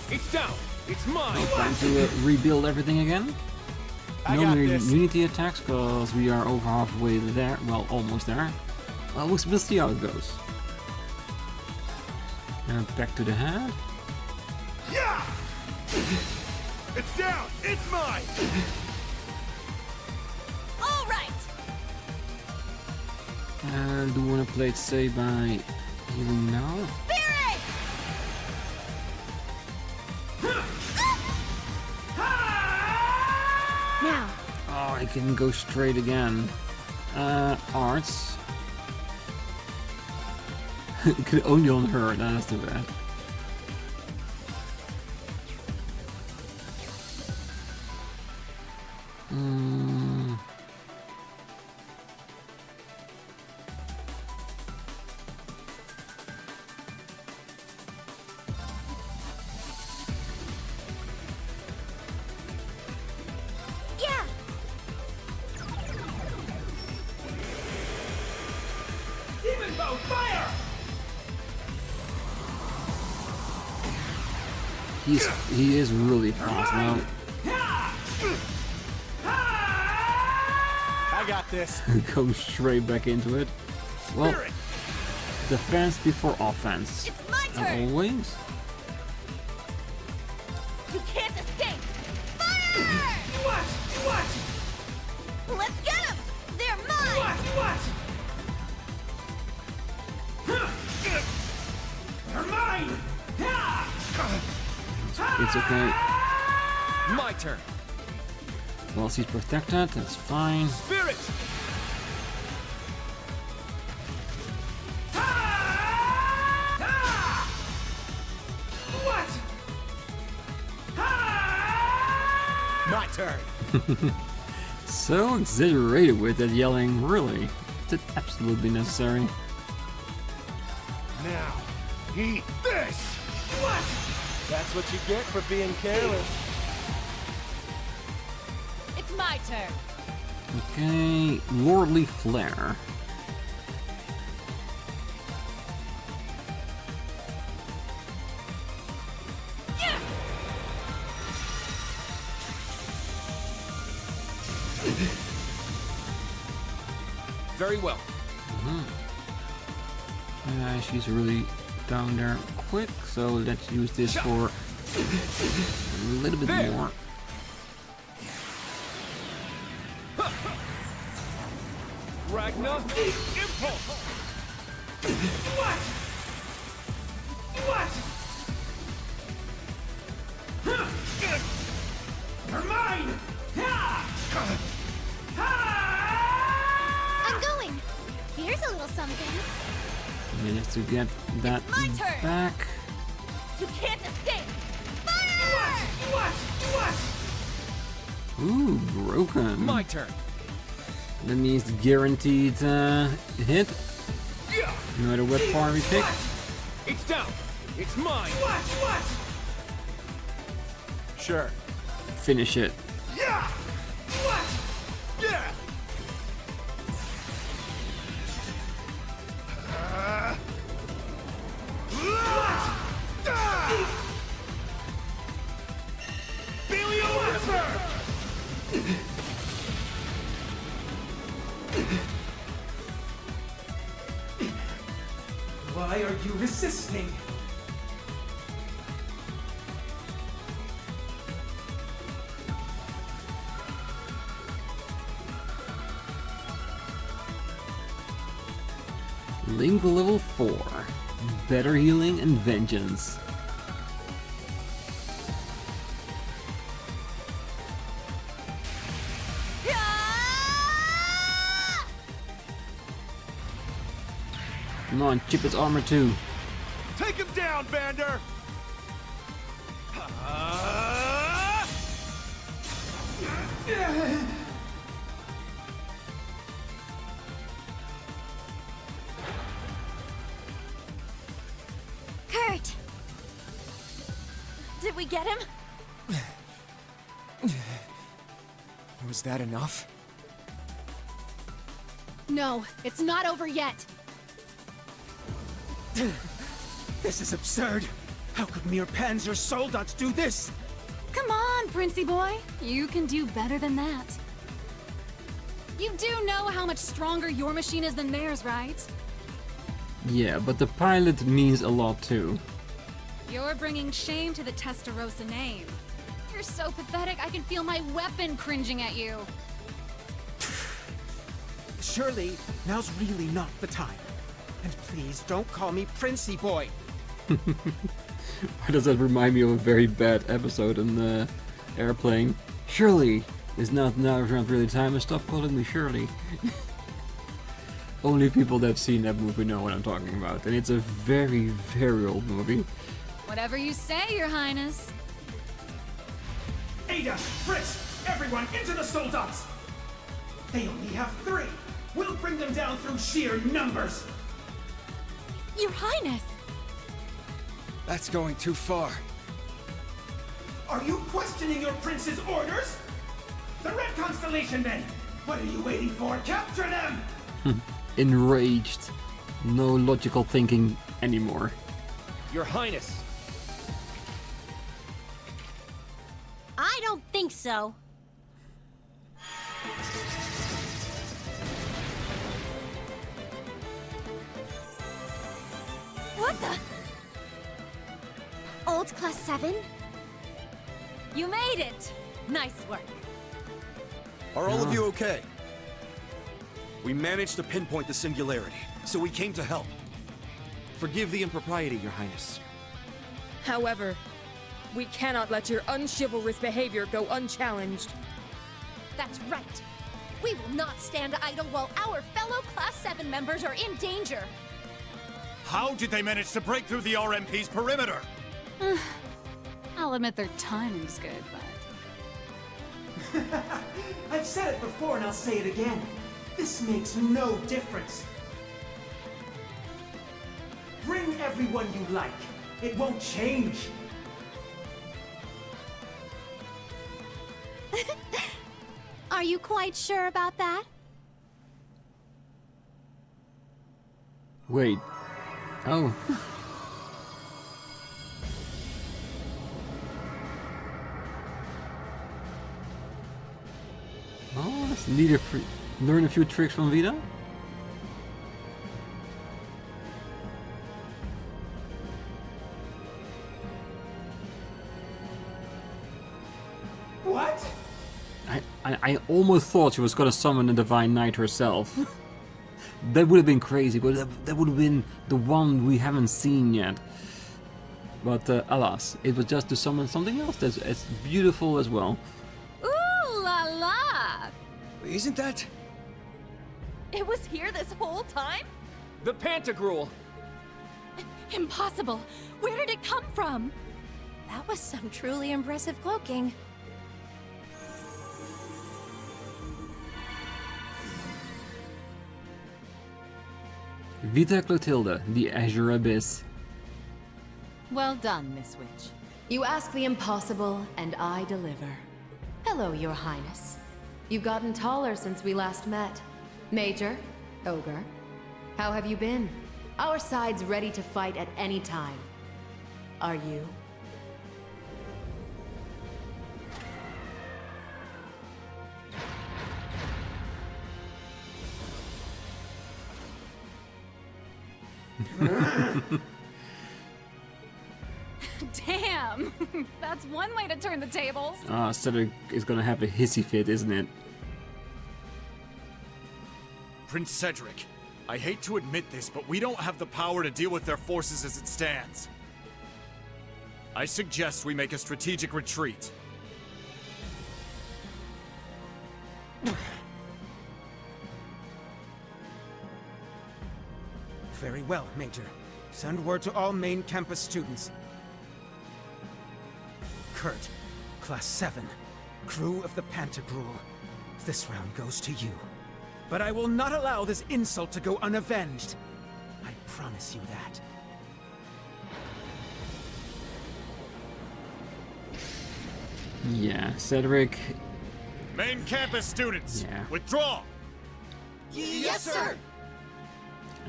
It's down. It's mine. Time to rebuild everything again? I No got more this. unity attacks because we are over halfway there. Well, almost there. Well, we'll see how it goes. And back to the head. Yeah! It's down! It's mine! All right. And do you want to play it safe by healing now? Spirit! Now, Oh, I can go straight again. Arts. Could only on her, that's too bad. yeah! Demon bow, fire! He is really fast now. I got this. Go straight back into it. Well, defense before offense. It's my And turn. always. You can't escape. Fire! What? Let's get them. They're mine. They're mine! It's okay. My turn. Well, she's protected, that's fine. Spirit! What? My turn. So exaggerated with that yelling, really. Is it absolutely necessary? Now, eat this! What? That's what you get for being careless. It's my turn. Okay, Lordly Flare. Very well. She's really down there quick, so let's use this for a little bit more. Ragna, impulse! What? You're mine! I'm going! Here's a little something. Managed to get that my turn. back. You can't escape. Fire! Ooh, broken. My turn. That means guaranteed hit. No matter what part we pick. It's down! It's mine! Sure. Finish it. Yeah! Why are you resisting? Link level 4. Better healing and vengeance. Come on, chip its armor too. Take him down, Vander! Kurt! Did we get him? Was that enough? No, it's not over yet. This is absurd. How could mere Panzer soldiers do this? Come on, Princey boy. You can do better than that. You do know how much stronger your machine is than theirs, right? Yeah, but the pilot means a lot too. You're bringing shame to the Testarossa name. You're so pathetic, I can feel my weapon cringing at you. Surely, now's really not the time. And please don't call me Princey Boy. Why does that remind me of a very bad episode in the airplane? Shirley is not really time, and stop calling me Shirley. Only people that have seen that movie know what I'm talking about, and it's a very, very old movie. Whatever you say, Your Highness. Ada, Fritz, everyone into the soldats! They only have 3. We'll bring them down through sheer numbers. Your Highness! That's going too far. Are you questioning your prince's orders? The Red Constellation men! What are you waiting for? Capture them! Enraged. No logical thinking anymore. Your Highness! I don't think so. What the? Old Class 7? You made it! Nice work. Are all of you okay? We managed to pinpoint the singularity, so we came to help. Forgive the impropriety, Your Highness. However, we cannot let your unchivalrous behavior go unchallenged. That's right. We will not stand idle while our fellow Class 7 members are in danger. How did they manage to break through the RMP's perimeter? I'll admit their timing's good, but... I've said it before and I'll say it again. This makes no difference. Bring everyone you like. It won't change. Are you quite sure about that? Wait. Oh. Oh, let's learn a few tricks from Vida. What? I almost thought she was gonna summon the Divine Knight herself. That would have been crazy, but that would have been the one we haven't seen yet. But alas, it was just to summon something else that's as beautiful as well. Ooh la la! Isn't that... It was here this whole time? The Pantagruel! Impossible! Where did it come from? That was some truly impressive cloaking. Vita Clotilda, the Azure Abyss. Well done, Miss Witch. You ask the impossible, and I deliver. Hello, Your Highness. You've gotten taller since we last met. Major, Ogre, how have you been? Our side's ready to fight at any time. Are you? Damn! That's one way to turn the tables. Ah, Cedric is gonna have a hissy fit, isn't it? Prince Cedric, I hate to admit this, but we don't have the power to deal with their forces as it stands. I suggest we make a strategic retreat. Very well, Major. Send word to all main campus students. Kurt, Class 7, crew of the Pantagruel. This round goes to you. But I will not allow this insult to go unavenged. I promise you that. Yeah, Cedric. Main campus students, Yeah. withdraw! Yes, sir!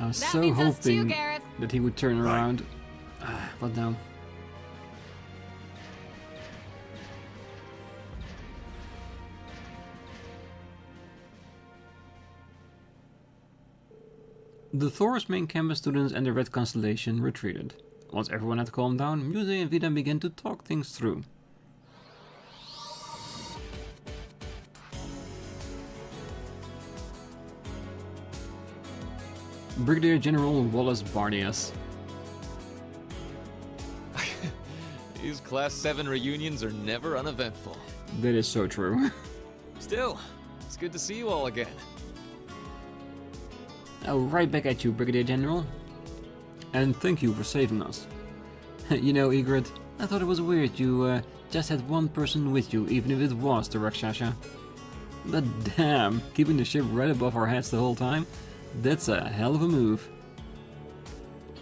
I was That so means us too, hoping Gareth. that he would turn around. But no. The Thor's main campus students and the Red Constellation retreated. Once everyone had calmed down, Muse and Vida began to talk things through. Brigadier General Wallace Bardias. These Class 7 reunions are never uneventful. That is so true. Still, it's good to see you all again. Oh, right back at you, Brigadier General. And thank you for saving us. You know, Ygritte, I thought it was weird you just had one person with you, even if it was the Rakshasa. But damn, keeping the ship right above our heads the whole time? That's a hell of a move.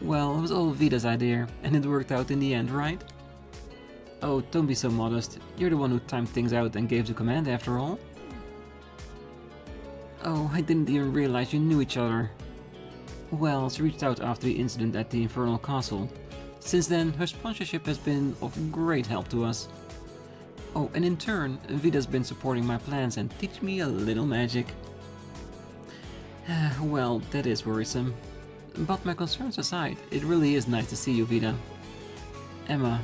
Well, it was all Vida's idea, and it worked out in the end, right? Oh, don't be so modest. You're the one who timed things out and gave the command after all. Oh, I didn't even realize you knew each other. Wells reached out after the incident at the Infernal Castle. Since then, her sponsorship has been of great help to us. Oh, and in turn, Vida's been supporting my plans and teach me a little magic. Well, that is worrisome. But my concerns aside, it really is nice to see you, Vida. Emma,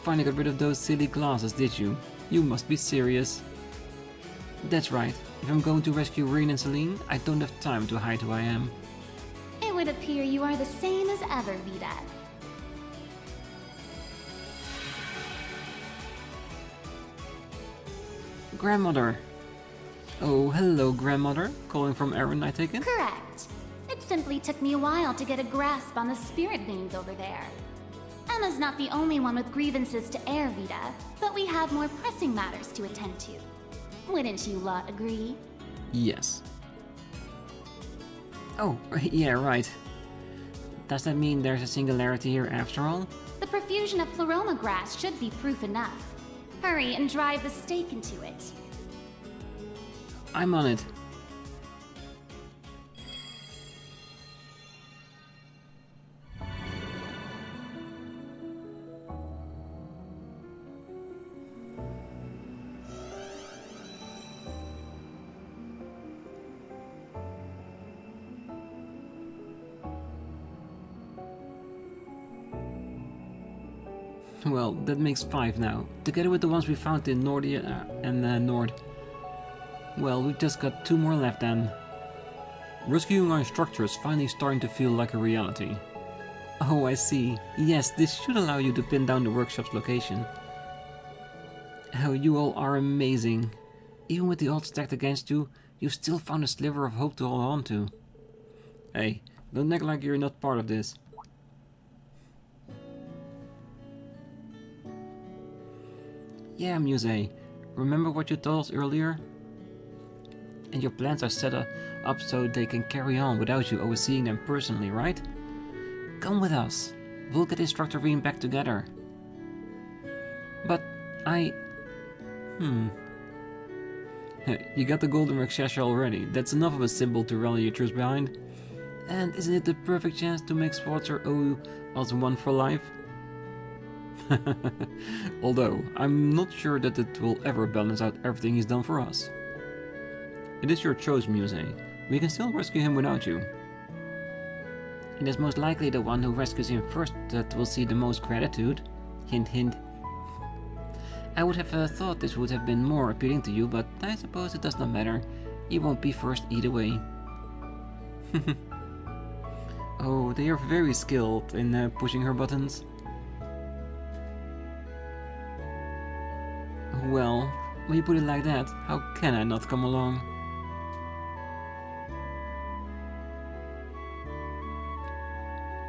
finally got rid of those silly glasses, did you? You must be serious. That's right. If I'm going to rescue Rean and Celine, I don't have time to hide who I am. It would appear you are the same as ever, Vida. Grandmother. Oh, hello, Grandmother. Calling from Erin, I take it? Correct. It simply took me a while to get a grasp on the spirit veins over there. Emma's not the only one with grievances to air, Vida, but we have more pressing matters to attend to. Wouldn't you lot agree? Yes. Oh, yeah, right. Does that mean there's a singularity here after all? The profusion of pleroma grass should be proof enough. Hurry and drive the stake into it. I'm on it. Well, that makes 5 now, together with the ones we found in Nordia and Nord. Well, we just got 2 more left then. Rescuing our instructor is finally starting to feel like a reality. Oh, I see. Yes, this should allow you to pin down the workshop's location. Oh, you all are amazing. Even with the odds stacked against you, you still found a sliver of hope to hold on to. Hey, don't act like you're not part of this. Yeah, Muse, remember what you told us earlier? And your plans are set up so they can carry on without you overseeing them personally, right? Come with us. We'll get Instructor Rean back together. But You got the Golden Rakshasa already. That's enough of a symbol to rally your troops behind. And isn't it the perfect chance to make Schwarzer owe us one for life? Although, I'm not sure that it will ever balance out everything he's done for us. It is your choice, Muse. We can still rescue him without you. It is most likely the one who rescues him first that will see the most gratitude. Hint, hint. I would have thought this would have been more appealing to you, but I suppose it does not matter. You won't be first either way. Oh, they are very skilled in pushing her buttons. Well, when you put it like that, how can I not come along?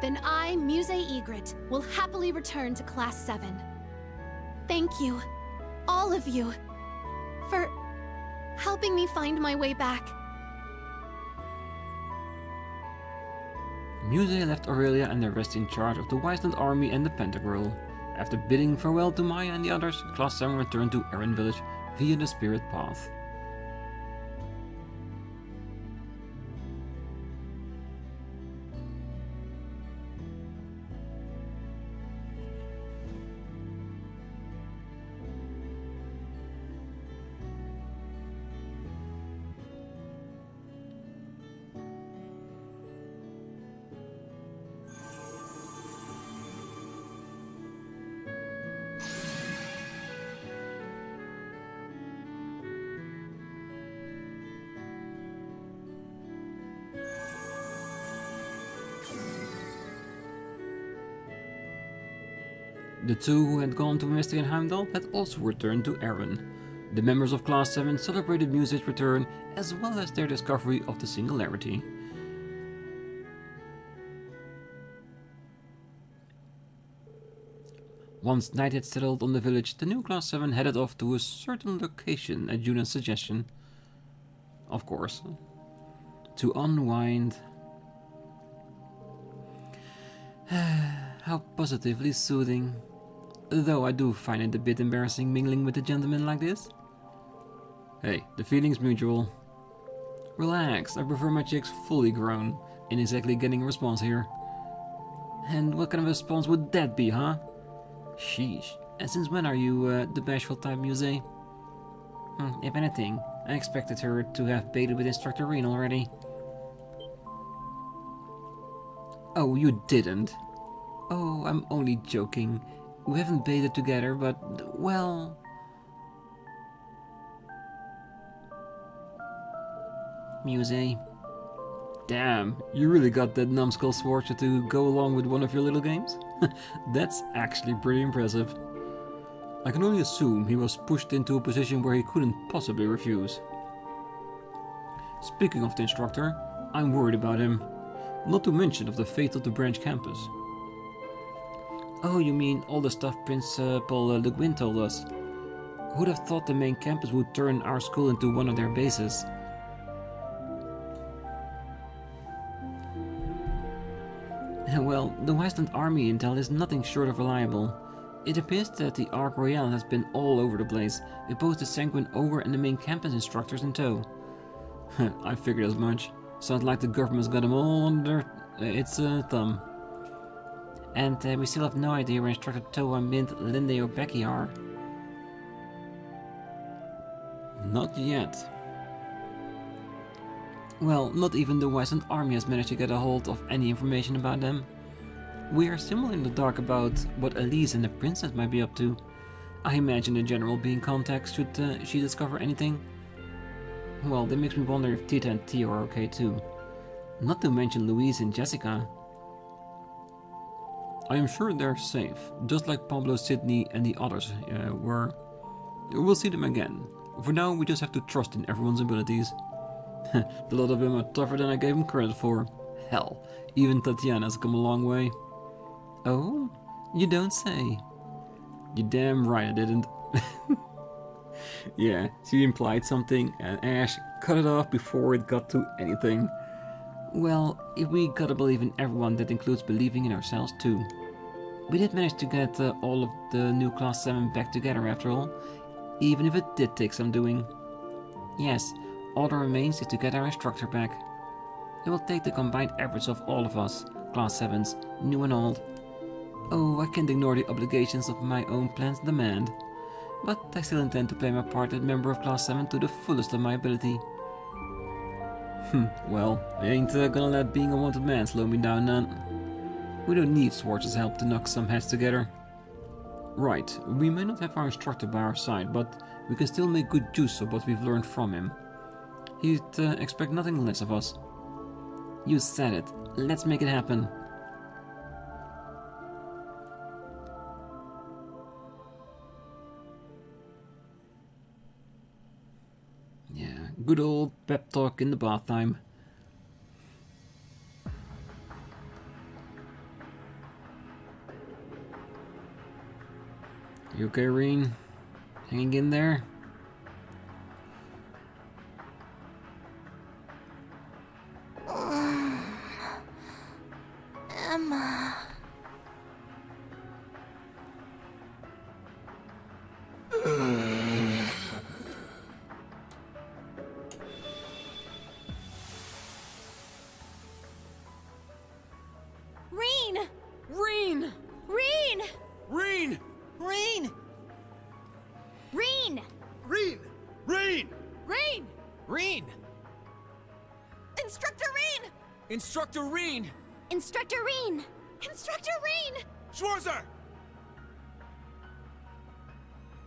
Then I, Muse Ygritte, will happily return to Class 7. Thank you, all of you, for helping me find my way back. Muse left Aurelia and the rest in charge of the Wiseland army and the Pantagruel. After bidding farewell to Maya and the others, Class 7 returned to Erin Village via the Spirit Path. The two who had gone to investigate Heimdall had also returned to Erin. The members of Class 7 celebrated Muse's return as well as their discovery of the Singularity. Once night had settled on the village, the new Class 7 headed off to a certain location at Juna's suggestion. Of course. To unwind. How positively soothing. Though I do find it a bit embarrassing mingling with a gentleman like this. Hey, the feeling's mutual. Relax, I prefer my chicks fully grown. Ain't exactly getting a response here. And what kind of a response would that be, huh? Sheesh. And since when are you the bashful type, Muse? If anything, I expected her to have baited with Instructor Rean already. Oh, you didn't? Oh, I'm only joking. We haven't baited together, but, well... Muse. Damn, you really got that numbskull Schwarzer to go along with one of your little games? That's actually pretty impressive. I can only assume he was pushed into a position where he couldn't possibly refuse. Speaking of the instructor, I'm worried about him. Not to mention of the fate of the branch campus. Oh, you mean all the stuff Principal Le Guin told us? Who'd have thought the main campus would turn our school into one of their bases? Well, the Westland Army intel is nothing short of reliable. It appears that the Ark Royale has been all over the place, with both the Sanguine Ogre and the main campus instructors in tow. I figured as much. Sounds like the government's got them all under its thumb. And we still have no idea where Instructor Toa, Mint, Linde or Becky are. Not yet. Well, not even the Westland Army has managed to get a hold of any information about them. We are still in the dark about what Elise and the princess might be up to. I imagine the general will be in contact should she discover anything. Well, that makes me wonder if Tita and Tia are okay too. Not to mention Louise and Jessica. I am sure they're safe, just like Pablo, Sydney and the others were. We'll see them again. For now, we just have to trust in everyone's abilities. A lot of them are tougher than I gave them credit for. Hell, even Tatiana's come a long way. Oh? You don't say. You're damn right I didn't. Yeah, she implied something and Ash cut it off before it got to anything. Well, if we gotta believe in everyone, that includes believing in ourselves too. We did manage to get all of the new Class 7 back together after all, even if it did take some doing. Yes, all that remains is to get our instructor back. It will take the combined efforts of all of us, Class 7s, new and old. Oh, I can't ignore the obligations of my own plans demand. But I still intend to play my part as member of Class 7 to the fullest of my ability. Well, I ain't gonna let being a wanted man slow me down none. We don't need Schwarzer's help to knock some heads together. Right, we may not have our instructor by our side, but we can still make good use of what we've learned from him. He'd expect nothing less of us. You said it. Let's make it happen. Yeah, good old pep talk in the bath time. You okay, Rean? Hanging in there? Emma. Rean! Rean! Rean! Rean! Rean! Rean! Rean! Rean! Rean! Rean! Instructor Rean! Instructor Rean! Instructor Rean! Instructor Rean! Schwarzer!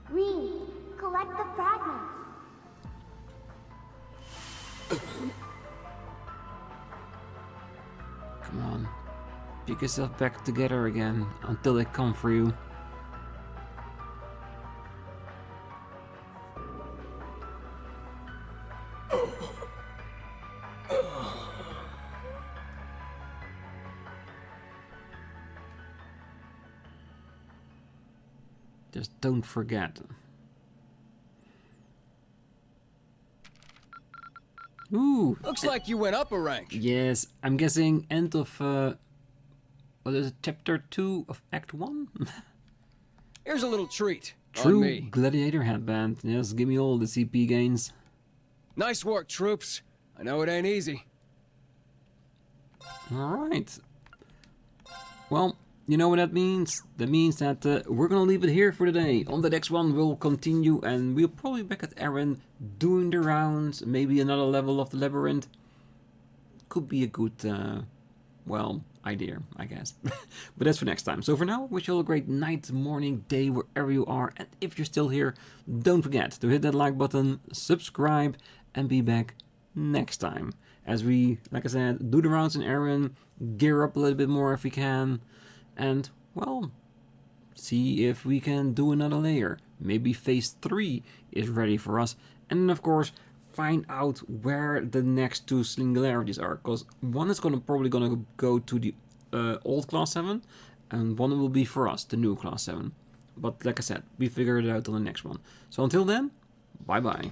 Rean, collect the fragments. Come on. Pick yourself back together again until they come for you. Just don't forget. Ooh. Looks like you went up a rank. Yes, I'm guessing end of what is it, chapter 2 of Act 1? Here's a little treat. On True me. gladiator headband. Yes, give me all the CP gains. Nice work, troops. I know it ain't easy. Alright. Well, you know what that means? That means that we're gonna leave it here for today. On the next one we'll continue and we'll probably be back at Erin doing the rounds, maybe another level of the labyrinth. Could be a good, well, idea, I guess. But that's for next time. So for now, wish you all a great night, morning, day, wherever you are. And if you're still here, don't forget to hit that like button, subscribe, and be back next time. As we, like I said, do the rounds in Erin, gear up a little bit more if we can, and, well, see if we can do another layer. Maybe phase 3 is ready for us. And then, of course, find out where the next 2 singularities are. Because one is probably gonna go to the old Class 7, and one will be for us, the new Class 7. But like I said, we figure it out on the next one. So until then, bye-bye.